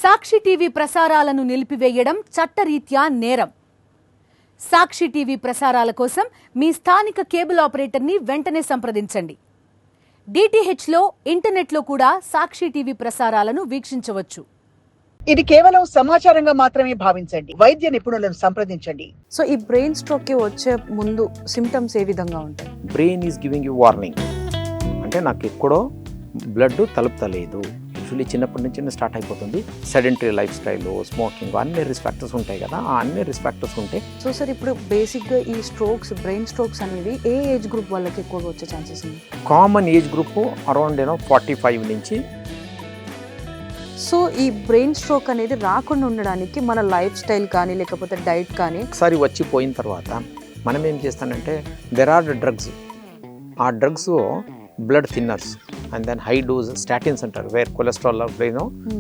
సాక్షి TV ప్రసారాలను నిలిపివేయడం చట్టరీత్యా నేరం. సాక్షి టీవీ ప్రసారాల కోసం మీ స్థానిక కేబుల్ ఆపరేటర్ని వెంటనే సంప్రదించండి. డిటిహెచ్లో, ఇంటర్నెట్లో కూడా సాక్షి టీవీ ప్రసారాలను వీక్షించవచ్చు. ఇది కేవలం సమాచారంగా మాత్రమే భావించండి. వైద్య నిపుణులను సంప్రదించండి. సో ఈ బ్రెయిన్ స్ట్రోక్ కి వచ్చే ముందు సిమ్టమ్స్ ఏ విధంగా ఉంటాయి? Brain is giving you warning. అంటే నాకు ఎక్కడో బ్లడ్ తలుపుతలేదు. యూజువల్లీ చిన్నప్పటి నుంచి స్టార్ట్ అయిపోతుంది. సెడెంటరీ లైఫ్ స్టైల్, స్మోకింగ్, అన్ని రిస్క్ ఫ్యాక్టర్స్ ఉంటాయి కదా. ఆ అన్ని రిస్క్ ఫ్యాక్టర్స్ ఉంటే సో సార్ ఇప్పుడు బేసిక్గా ఈ స్ట్రోక్స్, బ్రెయిన్ స్ట్రోక్స్ అనేవి ఏ ఏజ్ గ్రూప్ వాళ్ళకి ఎక్కువగా వచ్చే ఛాన్సెస్ ఉంది? కామన్ ఏజ్ గ్రూప్ అరౌండ్ 45 నుంచి. సో ఈ బ్రెయిన్ స్ట్రోక్ అనేది రాకుండా ఉండడానికి మన లైఫ్ స్టైల్ కానీ లేకపోతే డైట్ కానీ ఒకసారి వచ్చిపోయిన తర్వాత మనం ఏం చేస్తానంటే దెర్ ఆర్ డ్రగ్స్. ఆ drugs blood thinners and then high dose statins అంటారు, వేర్ కొలెస్ట్రాల్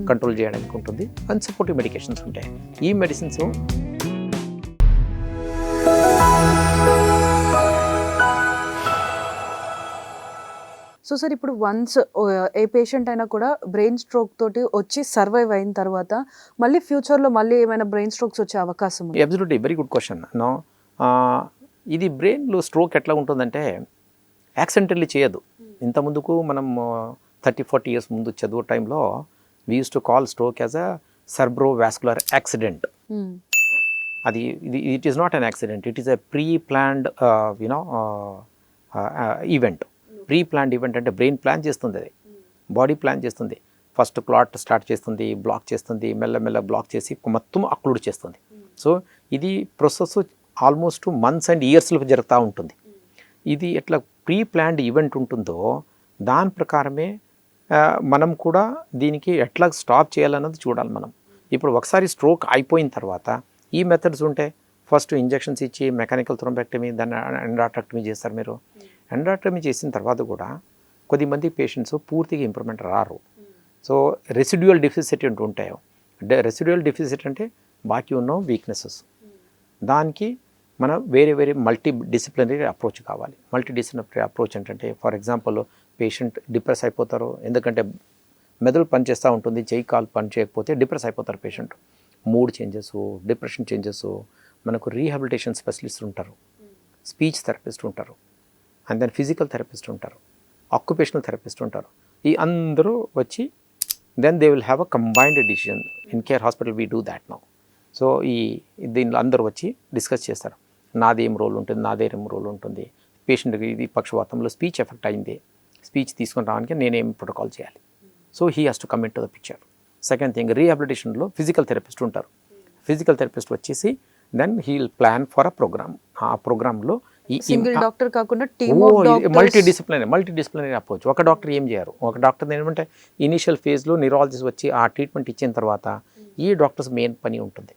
కంట్రోల్ చేయడానికి ఉంటుంది. అండ్ సపోర్టివ్ మెడికేషన్స్ ఉంటాయి. ఈ మెడిసిన్స్ సో సార్ ఇప్పుడు వన్స్ ఏ పేషెంట్ అయినా కూడా బ్రెయిన్ స్ట్రోక్ తోటి వచ్చి సర్వైవ్ అయిన తర్వాత మళ్ళీ ఫ్యూచర్లో మళ్ళీ ఏమైనా బ్రెయిన్ స్ట్రోక్స్ వచ్చే అవకాశం ఉంది? Absolutely very good question. No, ఇది బ్రెయిన్లో స్ట్రోక్ ఎట్లా ఉంటుందంటే యాక్సిడెంటల్లీ చేయదు. ఇంత ముందుకు మనం 30-40 years ముందు చదువు టైంలో we use to call stroke as a cerebrovascular accident. అది it is not an accident, it is a pre planned event. Pre planned event అంటే బ్రెయిన్ ప్లాన్ చేస్తుంది, అది బాడీ ప్లాన్ చేస్తుంది. ఫస్ట్ క్లాట్ స్టార్ట్ చేస్తుంది, block చేస్తుంది, మెల్లమెల్ల black చేసి మొత్తం అక్లూడ్ చేస్తుంది. సో ఇది ప్రాసెస్ ఆల్మోస్ట్ మంత్స్ అండ్ ఇయర్స్లో జరుగుతూ ఉంటుంది. ఇది ఎట్లా ప్రీ ప్లాన్డ్ ఈవెంట్ ఉంటుందో దాని ప్రకారమే మనం కూడా దీనికి ఎట్లా స్టాప్ చేయాలన్నది చూడాలి మనం. ఇప్పుడు ఒకసారి స్ట్రోక్ అయిపోయిన తర్వాత ఈ మెథడ్స్ ఉంటాయి. ఫస్ట్ ఇంజెక్షన్స్ ఇచ్చి మెకానికల్ థ్రోంబెక్టమీ, దాన్ని ఎండాట్రాక్టమీ చేస్తారు. మీరు ఎండాట్రమీ చేసిన తర్వాత కూడా కొద్దిమంది పేషెంట్స్ పూర్తిగా ఇంప్రూవ్మెంట్ రారు. సో రెసిడ్యువల్ డెఫిసిట్ ఉంటాయి. రెసిడ్యువల్ డెఫిసిట్ అంటే బాకీ ఉన్న వీక్నెసెస్. దానికి మనం వేరే మల్టీ డిసిప్లినరీ అప్రోచ్ కావాలి. మల్టీ డిసిప్లినరీ అప్రోచ్ ఏంటంటే ఫర్ ఎగ్జాంపుల్ పేషెంట్ డిప్రెస్ అయిపోతారు, ఎందుకంటే మెదడు పనిచేస్తూ ఉంటుంది, చెయ్యి కాలు పని చేయకపోతే డిప్రెస్ అయిపోతారు patient. Mood changes, depression changes. మనకు రీహాబిలిటేషన్ స్పెషలిస్ట్ ఉంటారు, స్పీచ్ థెరపిస్ట్ ఉంటారు, అండ్ దెన్ ఫిజికల్ థెరపిస్ట్ ఉంటారు, ఆక్యుపేషనల్ థెరపిస్ట్ ఉంటారు. ఈ అందరూ వచ్చి then they will have a combined decision. In care hospital we do that now. So దీనిలో అందరూ వచ్చి డిస్కస్ చేస్తారు. నాదేం రోల్ ఉంటుంది, పేషెంట్కి ఇది పక్షవాతంలో స్పీచ్ ఎఫెక్ట్ అయింది, స్పీచ్ తీసుకుని రావడానికి నేనేం ప్రోటోకాల్ చేయాలి. So he has to come into the picture. Second thing, రీహాబిలిటేషన్లో ఫిజికల్ థెరపిస్ట్ ఉంటారు. ఫిజికల్ థెరపిస్ట్ వచ్చేసి then he will plan for a programme. ఆ ప్రోగ్రాంలో సింగిల్ డాక్టర్ కాకుండా మల్టీ డిసిప్లినరీ అప్రోచ్. ఒక డాక్టర్ ఏం చేయరు. ఒక డాక్టర్ ఏంటంటే ఇనిషియల్ ఫేజ్లో న్యూరాలజిస్ట్ వచ్చి ఆ ట్రీట్మెంట్ ఇచ్చిన తర్వాత ఈ డాక్టర్స్ మెయిన్ పని ఉంటుంది.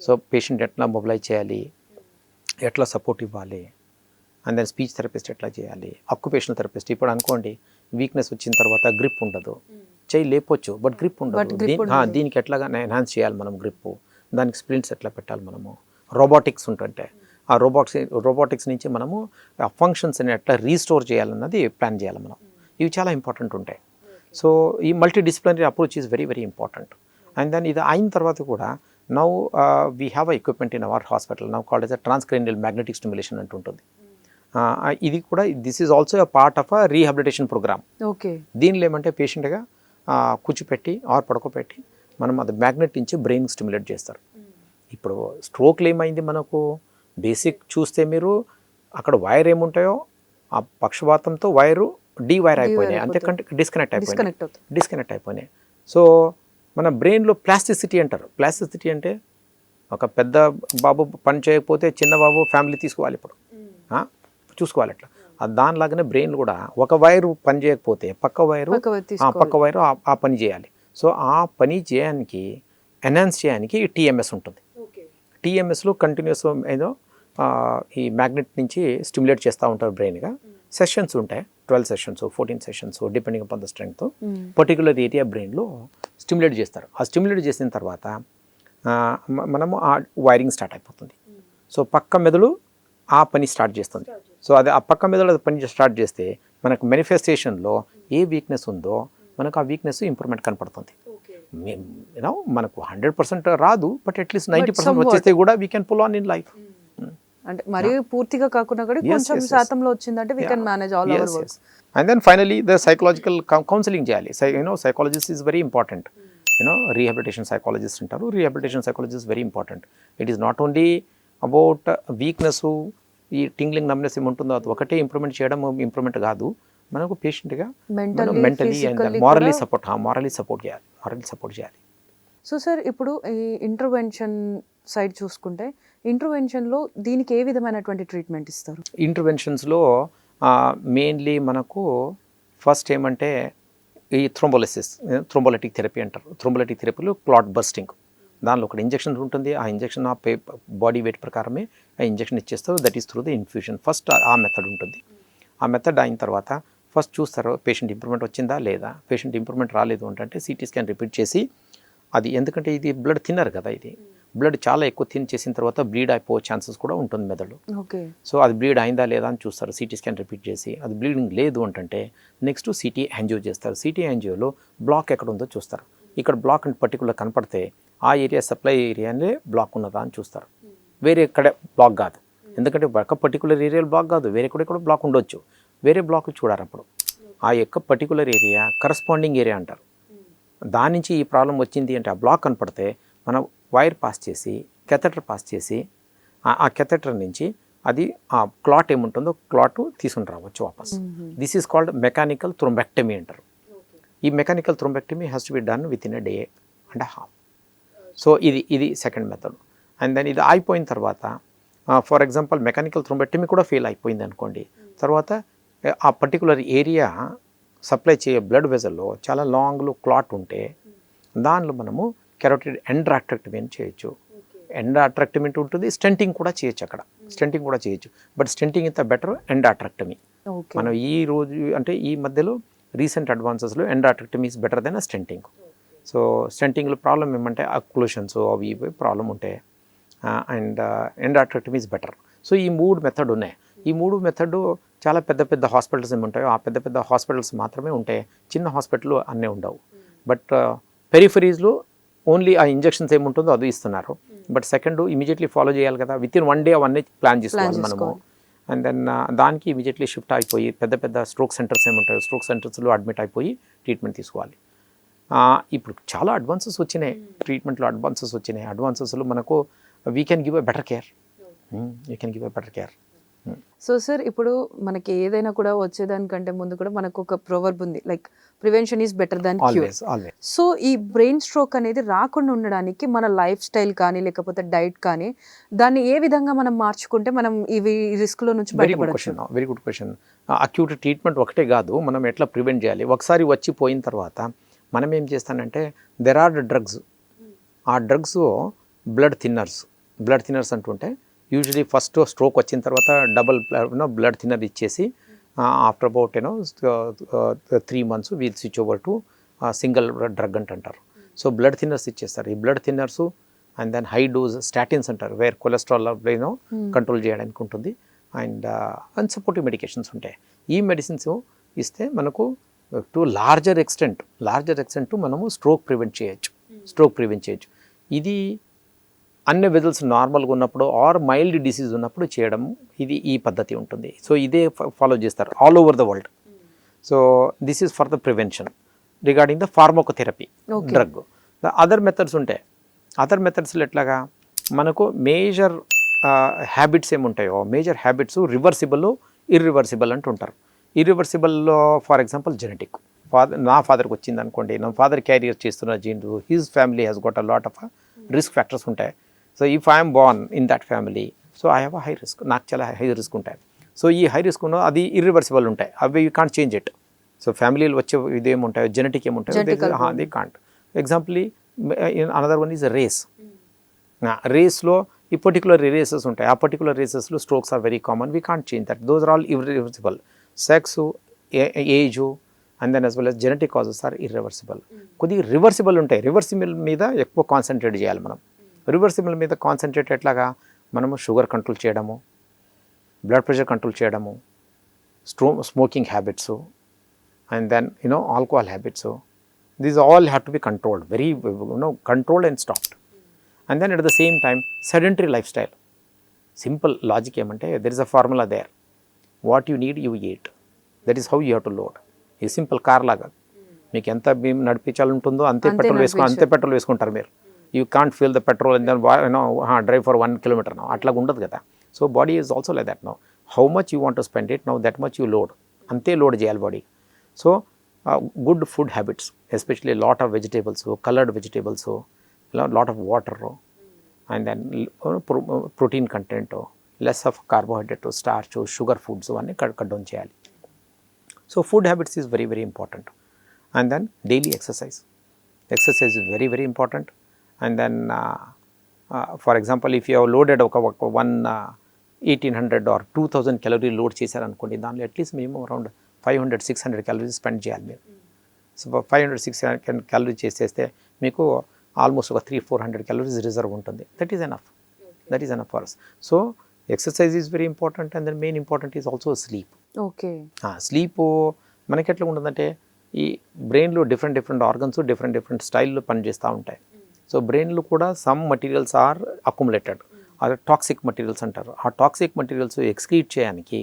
సో పేషెంట్ ఎట్లా మొబిలైజ్ చేయాలి, ఎట్లా సపోర్ట్ ఇవ్వాలి, అండ్ దెన్ స్పీచ్ థెరపిస్ట్ ఎట్లా చేయాలి, ఆక్యుపేషనల్ థెరపిస్ట్. ఇప్పుడు అనుకోండి వీక్నెస్ వచ్చిన తర్వాత గ్రిప్ ఉండదు, చెయ్యి లేపొచ్చు బట్ గ్రిప్ ఉండదు. దీనికి ఎట్లాగా ఎన్హాన్స్ చేయాలి మనం గ్రిప్, దానికి స్ప్రింట్స్ ఎట్లా పెట్టాలి మనము. రోబోటిక్స్ ఉంటుంటే ఆ రోబోటిక్స్ నుంచి మనము ఆ ఫంక్షన్స్ని ఎట్లా రీస్టోర్ చేయాలన్నది ప్లాన్ చేయాలి మనం. ఇవి చాలా ఇంపార్టెంట్ ఉంటాయి. సో ఈ multi disciplinary approach is very important. And then ఇది అయిన తర్వాత కూడా now we have a equipment in our hospital now called as a transcranial magnetic stimulation అంటుంటుంది. ఇది కూడా this is also a part of a rehabilitation programme. దీనిలో ఏమంటే పేషెంట్గా కూర్చోపెట్టి ఆర్ పడుకోపెట్టి మనం అది మ్యాగ్నెట్ నుంచి బ్రెయిన్ స్టిమ్యులేట్ చేస్తారు. ఇప్పుడు స్ట్రోక్లు ఏమైంది మనకు బేసిక్ చూస్తే మీరు అక్కడ వైర్ ఏముంటాయో ఆ పక్షవాతంతో వైరు డీవైర్ అయిపోయినాయి, అంతేకంటే డిస్కనెక్ట్ అయిపోయినాయి. సో మన బ్రెయిన్లో ప్లాస్టిసిటీ అంటారు. ప్లాస్టిసిటీ అంటే ఒక పెద్ద బాబు పని చేయకపోతే చిన్న బాబు ఫ్యామిలీ తీసుకోవాలి, ఇప్పుడు చూసుకోవాలి. అట్లా దానిలాగానే బ్రెయిన్ కూడా ఒక వైరు పని చేయకపోతే పక్క వైరు ఆ పని చేయాలి. సో ఆ పని చేయడానికి ఎన్హాన్స్ చేయడానికి టీఎంఎస్ ఉంటుంది. టీఎంఎస్లో కంటిన్యూస్ ఏదో ఈ మ్యాగ్నెట్ నుంచి స్టిమ్యులేట్ చేస్తూ ఉంటారు బ్రెయిన్గా. సెషన్స్ ఉంటాయి, 12 sessions, 14 sessions depending upon the strength. Particular area బ్రెయిన్లో స్టిమ్యులేట్ చేస్తారు. ఆ స్టిమ్యులేట్ చేసిన తర్వాత మనము ఆ వైరింగ్ స్టార్ట్ అయిపోతుంది. సో పక్క మెదడు ఆ పని స్టార్ట్ చేస్తుంది. సో అది ఆ పక్క మెదడు పని స్టార్ట్ చేస్తే మనకు మేనిఫెస్టేషన్లో ఏ వీక్నెస్ ఉందో మనకు ఆ వీక్నెస్ ఇంప్రూవ్మెంట్ కనపడుతుంది. యూనో మనకు 100% రాదు, బట్ అట్లీస్ట్ 90% somewhat. వచ్చేస్తే కూడా we can pull on in life. అంటే మరీ పూర్తిగా కాకుండా కూడా Yes, కొంచెం yes, yes. శాతంలో వచ్చిందంటే we can manage all our works. And then finally the psychological counseling చేయాలి. Psychologist is very important. Rehabilitation psychologist అంటారు. Rehabilitation psychologist is very important. It is not only about weakness, ఈ tingling numbness ఏముంటుందో అది ఒకటే improvement చేయడం improvement కాదు, మనకు పేషెంట్గా mentally and మారలీ support చేయాలి. సో సార్ ఇప్పుడు ఈ ఇంటర్వెన్షన్ సైడ్ చూసుకుంటే ఇంటర్వెన్షన్లో దీనికి ఏ విధమైనటువంటి ట్రీట్మెంట్ ఇస్తారు? ఇంటర్వెన్షన్స్లో మెయిన్లీ మనకు ఫస్ట్ ఏమంటే ఈ థ్రోంబోలైటిక్ థెరపీ అంటారు. థ్రోంబోలైటిక్ థెరపీలో క్లాట్ బస్టింగ్, దానిలో ఒక ఇంజెక్షన్ ఉంటుంది. ఆ ఇంజెక్షన్ ఆ బాడీ వెయిట్ ప్రకారమే ఆ ఇంజెక్షన్ ఇచ్చేస్తారు. That is through the infusion. First ఆ మెథడ్ ఉంటుంది. ఆ మెథడ్ అయిన తర్వాత ఫస్ట్ చూస్తారు పేషెంట్ ఇంప్రూవ్మెంట్ వచ్చిందా లేదా. పేషెంట్ ఇంప్రూవ్మెంట్ రాలేదు అంటే సిటీ స్కాన్ రిపీట్ చేసి, అది ఎందుకంటే ఇది బ్లడ్ థిన్నర్ కదా, ఇది బ్లడ్ చాలా ఎక్కువ థిన్ చేసిన తర్వాత బ్లీడ్ అయిపోయే ఛాన్సెస్ కూడా ఉంటుంది మెదడు. సో అది బ్లీడ్ అయిందా లేదా అని చూస్తారు సిటీ స్కాన్ రిపీట్ చేసి. అది బ్లీడింగ్ లేదు అంటే నెక్స్ట్ సిటీ యాంజియో చేస్తారు. సిటీ యాంజియోలో బ్లాక్ ఎక్కడ ఉందో చూస్తారు. ఇక్కడ బ్లాక్ అని పర్టికులర్ కనపడితే ఆ ఏరియా సప్లై ఏరియానే బ్లాక్ ఉన్నదా అని చూస్తారు. వేరే ఎక్కడ బ్లాక్ కాదు, ఎందుకంటే ఒక పర్టికులర్ ఏరియాలో బ్లాక్ కాదు, వేరే కూడా బ్లాక్ ఉండొచ్చు. వేరే బ్లాక్ చూడారు అప్పుడు ఆ యొక్క పర్టికులర్ ఏరియా కరస్పాండింగ్ ఏరియా అంటారు. దాని నుంచి ఈ ప్రాబ్లం వచ్చింది అంటే ఆ బ్లాక్ కనపడితే మనం వైర్ పాస్ చేసి కెథెటర్ పాస్ చేసి ఆ కెథెటర్ నుంచి అది ఆ క్లాట్ ఏముంటుందో క్లాట్ తీసుకుని రావచ్చు వాపస్. This is called mechanical thrombectomy అంటారు. ఈ mechanical thrombectomy has to be done with in a day and half. So ఇది సెకండ్ మెథడ్. అండ్ దెన్ ఇది అయిపోయిన తర్వాత ఫర్ ఎగ్జాంపుల్ మెకానికల్ థ్రోంబెక్టమీ కూడా ఫెయిల్ అయిపోయింది అనుకోండి, తర్వాత ఆ పర్టికులర్ ఏరియా సప్లై చేయ బ్లడ్ వెజల్లో చాలా లాంగ్లో క్లాట్ ఉంటే దానిలో మనము కెరోటిడ్ ఎండాట్రాక్టమీ అని చేయొచ్చు. ఎండాట్రాక్టమీ ఉంటుంది, స్టెంటింగ్ కూడా చేయొచ్చు. బట్ స్టెంటింగ్ ఇంత బెటర్ ఎండాట్రాక్టమీ. మనం ఈ రోజు అంటే ఈ మధ్యలో రీసెంట్ అడ్వాన్సెస్లో endarterectomy is better than stenting. సో స్టెంటింగ్లో ప్రాబ్లం ఏమంటే అక్లూషన్స్ అవి ఇవి ప్రాబ్లం ఉంటాయి, and endarterectomy is better. So ఈ 3 మెథడ్ ఉన్నాయి. ఈ 3 మెథడ్ చాలా పెద్ద హాస్పిటల్స్ ఏముంటాయో ఆ పెద్ద హాస్పిటల్స్ మాత్రమే ఉంటాయి, చిన్న హాస్పిటల్ అన్నీ ఉండవు. బట్ పెరిఫరీస్లో ఓన్లీ ఆ ఇంజెక్షన్స్ ఏముంటుందో అది ఇస్తున్నారు. బట్ సెకండ్ ఇమీడియట్లీ ఫాలో చేయాలి కదా, విత్ ఇన్ 1 day అవన్నీ ప్లాన్ చేసుకోవాలి మనము. అండ్ దెన్ దానికి ఇమీడియట్లీ షిఫ్ట్ అయిపోయి పెద్ద స్ట్రోక్ సెంటర్స్ ఏముంటాయో స్ట్రోక్ సెంటర్స్లో అడ్మిట్ అయిపోయి ట్రీట్మెంట్ తీసుకోవాలి. ఇప్పుడు చాలా అడ్వాన్సెస్ వచ్చినాయి, ట్రీట్మెంట్లో అడ్వాన్సెస్లో మనకు we can give a better care. So sir ఇప్పుడు మనకి ఏదైనా కూడా వచ్చేదానికంటే ముందు కూడా మనకు ఒక ప్రొవర్బ్ ఉంది, like prevention is better than cure. So ఈ బ్రెయిన్ స్ట్రోక్ అనేది రాకుండా ఉండడానికి మన లైఫ్ స్టైల్ కానీ లేకపోతే డైట్ కానీ దాన్ని ఏ విధంగా మనం మార్చుకుంటే మనం ఇవి రిస్క్లో నుంచి బయటపడవచ్చు? Very good question. Acute treatment ఒకటే కాదు, మనం ఎట్లా ప్రివెంట్ చేయాలి. ఒకసారి వచ్చిపోయిన తర్వాత మనం ఏం చేస్తానంటే దెర్ ఆర్ డ్రగ్స్. ఆ డ్రగ్స్ బ్లడ్ థిన్నర్స్ అంటుంటే యూజువలీ ఫస్ట్ స్ట్రోక్ వచ్చిన తర్వాత డబుల్ బ్లడ్ థిన్నర్ ఇచ్చేసి after about 3 months we'll switch over to single drug అంటారు. సో బ్లడ్ థిన్నర్స్ ఇచ్చేస్తారు. ఈ blood thinners and then high dose statins అంటారు, where cholesterol control చేయడానికి ఉంటుంది. అండ్ సపోర్టివ్ మెడికేషన్స్ ఉంటాయి. ఈ మెడిసిన్స్ ఇస్తే మనకు టు లార్జర్ ఎక్స్టెంట్ మనము స్ట్రోక్ ప్రివెంట్ చేయొచ్చు. ఇది అన్ని వెజల్స్ నార్మల్గా ఉన్నప్పుడు ఆర్ మైల్డ్ డిసీజ్ ఉన్నప్పుడు చేయడం ఈ పద్ధతి ఉంటుంది. సో ఇదే ఫాలో చేస్తారు all over the world. So this is for the prevention regarding the pharmacotherapy drug. The other methods ఉంటాయి. అదర్ మెథడ్స్లో ఎట్లాగా మనకు మేజర్ హ్యాబిట్స్ ఏముంటాయో మేజర్ హ్యాబిట్స్ రివర్సిబుల్ ఇర్రివర్సిబుల్ అంటుంటారు. ఇర్రివర్సిబుల్లో ఫర్ ఎగ్జాంపుల్ జెనెటిక్. నా ఫాదర్కి వచ్చింది అనుకోండి, నా ఫాదర్ క్యారియర్ చేస్తున్న genes, his family has got a lot of risk factors ఉంటాయి. So if I'm born in that family, so I have a high risk, నాకు చాలా హై రిస్క్ ఉంటాయి. సో ఈ హై రిస్క్ ఉన్న అది ఇర్రివర్సిబుల్ ఉంటాయి, అవి you can't change it. So ఫ్యామిలీలో వచ్చే ఇదేముంటాయో జెనెటిక్ ఏముంటాయో they can't. Example another one is race. రేస్లో ఈ పర్టికులర్ రేసెస్ ఉంటాయి, ఆ పర్టికులర్ రేసెస్లో strokes are very common, we can't change that. Those are all irreversible. Sex, age and then as well as genetic causes are irreversible. కొద్దిగా reversible ఉంటాయి. Reversible మీద ఎక్కువ concentrate చేయాలి మనం. రివర్సిబుల్ మీద కాన్సన్ట్రేట్ ఎట్లాగా మనము షుగర్ కంట్రోల్ చేయడము, బ్లడ్ ప్రెషర్ కంట్రోల్ చేయడము, smoking habits, and then alcohol habits, These all have to be controlled, very controlled and stopped. And then at the same time, sedentary lifestyle. Simple logic ఏమంటే there is a formula there. What you need, you eat. That is how you have to load. ఈ simple car లాగా మీకు ఎంత నడిపించాలంటుందో అంతే petrol వేసుకుంటారు మీరు. You can't fill the petrol and then drive for 1 kilometer no, అట్లా ఉండదు కదా. So body is also like that no. How much you want to spend it no, that much you load. అంతే load చేయాలి బాడీ. So good food habits, especially lot of vegetables, coloured vegetables, lot of water, and then protein content, less of carbohydrate, starch, sugar foods అన్నీ cut down చేయాలి. So food habits is very very important. And then daily exercise. Exercise is very very important. And then for example, if you have loaded ఒక 1800 or 2000 calorie load చేశారనుకోండి, దానిలో at least మేము around 500-600 calories spend చేయాలి మీరు. So 500-600 calories చేసేస్తే మీకు almost ఒక 300-400 calories reserve ఉంటుంది. That is enough. That is enough for us. So exercise is very important. And then main important is also sleep. Okay. Sleep మనకి ఎట్లా ఉంటుందంటే, ఈ బ్రెయిన్లో డిఫరెంట్ ఆర్గన్స్ డిఫరెంట్ స్టైల్లో పనిచేస్తూ ఉంటాయి. సో బ్రెయిన్లో కూడా సమ్ మటీరియల్స్ ఆర్ అక్యుములేటెడ్, అదే టాక్సిక్ మటీరియల్స్ అంటారు. ఆ టాక్సిక్ మటీరియల్స్ ఎక్స్క్రీట్ చేయడానికి,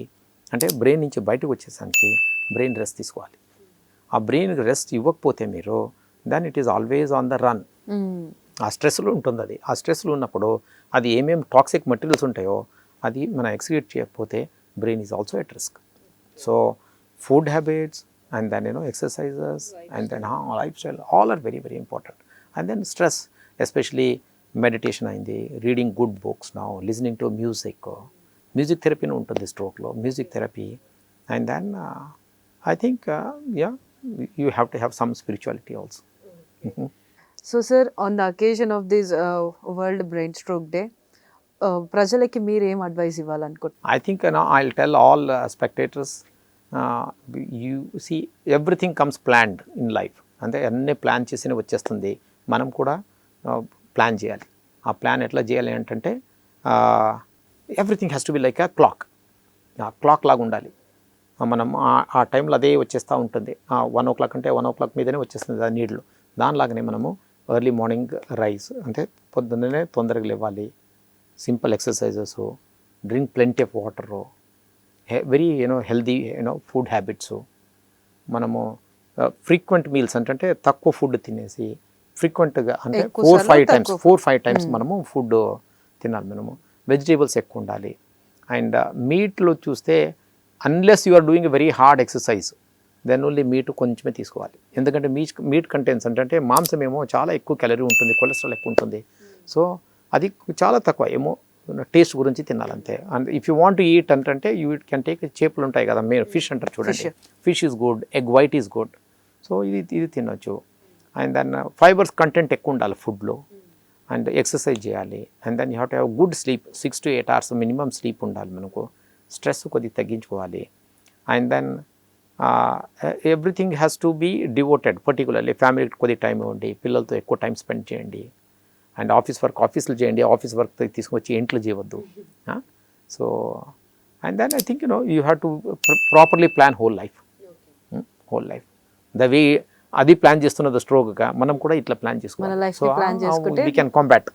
అంటే బ్రెయిన్ నుంచి బయటకు వచ్చేసరికి బ్రెయిన్ రెస్ట్ తీసుకోవాలి. ఆ బ్రెయిన్కి రెస్ట్ ఇవ్వకపోతే మీరు, then it is always on the run. ఆ స్ట్రెస్లో ఉంటుంది అది. ఆ స్ట్రెస్లో ఉన్నప్పుడు అది ఏమేమి టాక్సిక్ మటీరియల్స్ ఉంటాయో అది మనం ఎక్స్క్రీట్ చేయకపోతే brain is also at risk. So food habits, and then exercises, and then lifestyle, all are very very important. And then stress, especially meditation అయింది, reading good books now, listening to music therapy ను ఉంటుంది stroke లో, music therapy. And then I think yeah, you have to have some spirituality also. So sir, on the occasion of this world brain stroke day, ప్రజలకి మీరు ఏం advice ఇవ్వాలనుకుంటున్నారు? I think I'll tell all spectators, you see, everything comes planned in life. అంటే అన్నీ plan చేసి వచ్చేస్తుంది. మనం కూడా plan చేయాలి. ఆ ప్లాన్ ఎట్లా చేయాలి అంటే, everything has to be like a clock లాగా ఉండాలి. మనం ఆ టైంలో అదే వచ్చేస్తూ ఉంటుంది. 1 o'clock అంటే 1 o'clock మీదనే వచ్చేస్తుంది ఆ నీళ్ళు. దానిలాగానే మనము ఎర్లీ మార్నింగ్ రైస్, అంటే పొద్దున్నే తొందరగా లేవాలి, simple exercises, drink plenty of water, very healthy food habits. మనము ఫ్రీక్వెంట్ మీల్స్ అంటే తక్కువ ఫుడ్ తినేసి ఫ్రీక్వెంట్గా, అంటే 4-5 times మనము ఫుడ్ తినాలి. మనము వెజిటేబుల్స్ ఎక్కువ ఉండాలి. అండ్ మీట్లో చూస్తే, unless you are doing a very hard exercise, then only meat కొంచెమే తీసుకోవాలి. ఎందుకంటే మీట్ కంటెంట్స్ అంటే మాంసం ఏమో చాలా ఎక్కువ క్యాలరీ ఉంటుంది, కొలెస్ట్రాల్ ఎక్కువ ఉంటుంది. సో అది చాలా తక్కువ ఏమో టేస్ట్ గురించి తినాలంతే. And if you want to eat అంటే యూ కెన్ టేక్, చేపలు ఉంటాయి కదా, మీరు ఫిష్ అంటారు చూడండి, fish is good, egg white is good. So ఇది తినొచ్చు. అండ్ దెన్ ఫైబర్స్ కంటెంట్ ఎక్కువ ఉండాలి ఫుడ్లో. అండ్ ఎక్సర్సైజ్ చేయాలి. And then you have to have good sleep, 6 to 8 hours minimum sleep ఉండాలి మనకు. స్ట్రెస్ కొద్దిగా తగ్గించుకోవాలి. And then everything has to be devoted, particularly ఫ్యామిలీకి కొద్దిగా టైం ఇవ్వండి, పిల్లలతో ఎక్కువ టైం స్పెండ్ చేయండి. అండ్ ఆఫీస్లో చేయండి, ఆఫీస్ వర్క్ తీసుకొచ్చి ఇంట్లో చేయవద్దు. So and then I think you have to properly plan whole life. The way అది ప్లాన్ చేస్తున్నది స్ట్రోక్గా, మనం కూడా ఇట్లా ప్లాన్ చేసుకోవాలి. So we can combat.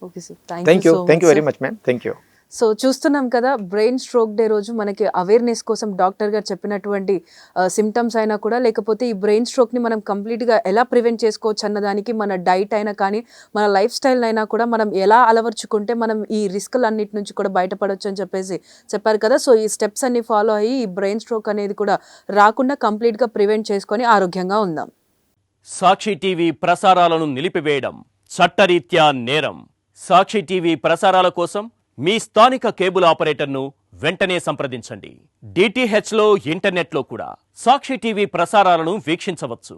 Okay sir, thank you very much ma'am. Thank you. So చూస్తున్నాం కదా, బ్రెయిన్ స్ట్రోక్ డే రోజు మనకి అవేర్నెస్ కోసం డాక్టర్ గారు చెప్పినటువంటి సిమ్టమ్స్ అయినా కూడా, లేకపోతే ఈ బ్రెయిన్ స్ట్రోక్ని మనం కంప్లీట్గా ఎలా ప్రివెంట్ చేసుకోవచ్చు అన్నదానికి, మన డైట్ అయినా కానీ, మన లైఫ్ స్టైల్ అయినా కూడా మనం ఎలా అలవర్చుకుంటే మనం ఈ రిస్కులన్నిటి నుంచి కూడా బయటపడవచ్చు అని చెప్పేసి చెప్పారు కదా. సో ఈ స్టెప్స్ అన్ని ఫాలో అయ్యి ఈ బ్రెయిన్ స్ట్రోక్ అనేది కూడా రాకుండా కంప్లీట్గా ప్రివెంట్ చేసుకొని ఆరోగ్యంగా ఉందాం. సాక్షి టీవీ ప్రసారాలను నిలిపివేయడం చట్టరీత్యా నేరం. సాక్షి టీవీ ప్రసారాల కోసం మీ స్థానిక కేబుల్ ఆపరేటర్ను వెంటనే సంప్రదించండి. DTHలో, ఇంటర్నెట్లో కూడా సాక్షి టీవీ ప్రసారాలను వీక్షించవచ్చు.